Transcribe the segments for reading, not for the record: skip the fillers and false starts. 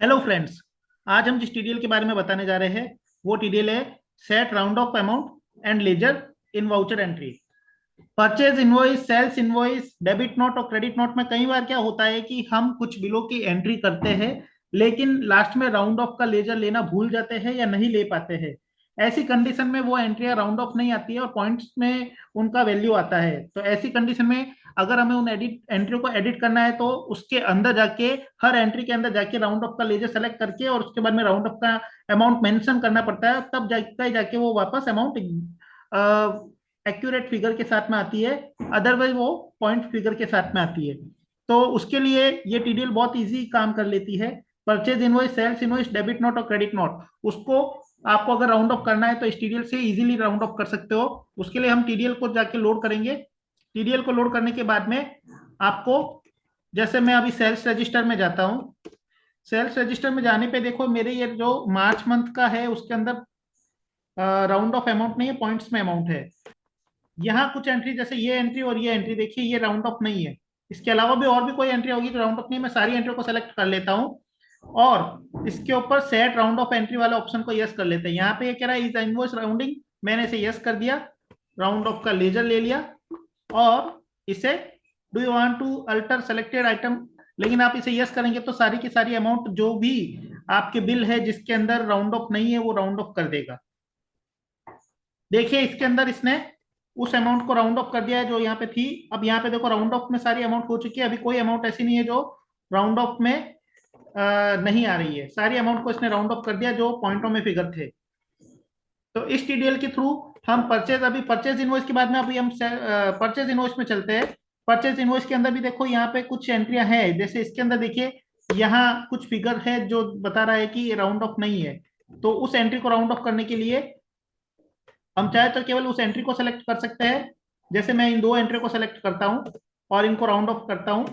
Hello friends. आज हम जिस टीडीएल के बारे में बताने जा रहे हैं वो टीडीएल है set round off amount and ledger in voucher entry. Purchase invoice, sales invoice, debit note और क्रेडिट नोट में कई बार क्या होता है कि हम कुछ बिलों की एंट्री करते हैं लेकिन लास्ट में राउंड ऑफ का लेजर लेना भूल जाते हैं या नहीं ले पाते हैं। ऐसी कंडीशन में वो एंट्रियां राउंड ऑफ नहीं आती है और पॉइंट्स में उनका वैल्यू आता है। तो ऐसी कंडीशन में अगर हमें उन एडिट एंट्रियों को एडिट करना है तो उसके अंदर जाके, हर एंट्री के अंदर जाके राउंड ऑफ का लेजर सेलेक्ट करके और उसके बाद में राउंड ऑफ का अमाउंट मेंशन करना पड़ता है, तब जाके वो वापस अमाउंट एक्यूरेट फिगर के साथ में आती है। अदरवाइज वो पॉइंट फिगर के साथ में आती है। तो उसके लिए ये टीडीएल बहुत इजी काम कर लेती है। Purchase invoice, sales invoice, debit note और क्रेडिट नोट, उसको आपको अगर राउंड ऑफ करना है तो इस टीडीएल से इजीली राउंड ऑफ कर सकते हो। उसके लिए हम टीडीएल को जाके लोड करेंगे। टीडीएल को लोड करने के बाद में आपको, जैसे मैं अभी सेल्स रजिस्टर में जाता हूँ, सेल्स रजिस्टर में जाने पे देखो मेरे ये जो मार्च मंथ का है उसके अंदर राउंड ऑफ अमाउंट नहीं है, पॉइंट्स में अमाउंट है। यहाँ कुछ एंट्री, जैसे ये एंट्री और ये एंट्री देखिए, ये राउंड ऑफ नहीं है। इसके अलावा भी और भी कोई एंट्री होगी तो राउंड ऑफ नहीं, मैं सारी एंट्री को सेलेक्ट कर लेता हूँ और इसके ऊपर सेट राउंड ऑफ एंट्री वाला ऑप्शन को यस कर लेते हैं। यहाँ पे ये कह रहा है इज इनवॉइस राउंडिंग, मैंने इसे यस कर दिया, राउंड ऑफ का लेजर ले लिया और इसे do you want to alter selected item, लेकिन आप इसे यस करेंगे तो सारी की सारी अमाउंट जो भी आपके बिल है जिसके अंदर राउंड ऑफ नहीं है वो राउंड ऑफ कर देगा। देखिए इसके अंदर इसने उस अमाउंट को राउंड ऑफ कर दिया है जो यहाँ पे थी। अब यहाँ पे देखो राउंड ऑफ में सारी अमाउंट हो चुकी है, अभी कोई अमाउंट ऐसी नहीं है जो राउंड ऑफ में नहीं आ रही है। सारी अमाउंट को इसने राउंड ऑफ कर दिया जो पॉइंटों में फिगर थे। तो इस टीडीएल के थ्रू हम परचेज, अभी परचेज इनवॉइस के बाद में अभी हम परचेज इनवॉइस में चलते हैं। परचेज इनवॉइस के अंदर भी देखो यहाँ पे कुछ एंट्रियां हैं, जैसे इसके अंदर देखिए यहाँ कुछ फिगर है जो बता रहा है कि ये राउंड ऑफ नहीं है। तो उस एंट्री को राउंड ऑफ करने के लिए हम चाहे तो केवल उस एंट्री को सेलेक्ट कर सकते हैं। जैसे मैं इन दो एंट्री को सेलेक्ट करता हूं और इनको राउंड ऑफ करता हूं,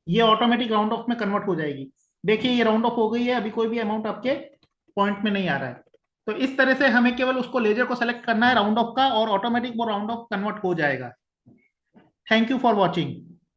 ये ऑटोमेटिक राउंड ऑफ में कन्वर्ट हो जाएगी। देखिए ये राउंड ऑफ हो गई है, अभी कोई भी अमाउंट आपके पॉइंट में नहीं आ रहा है। तो इस तरह से हमें केवल उसको लेजर को सेलेक्ट करना है राउंड ऑफ का और ऑटोमेटिक वो राउंड ऑफ कन्वर्ट हो जाएगा। Thank you for watching.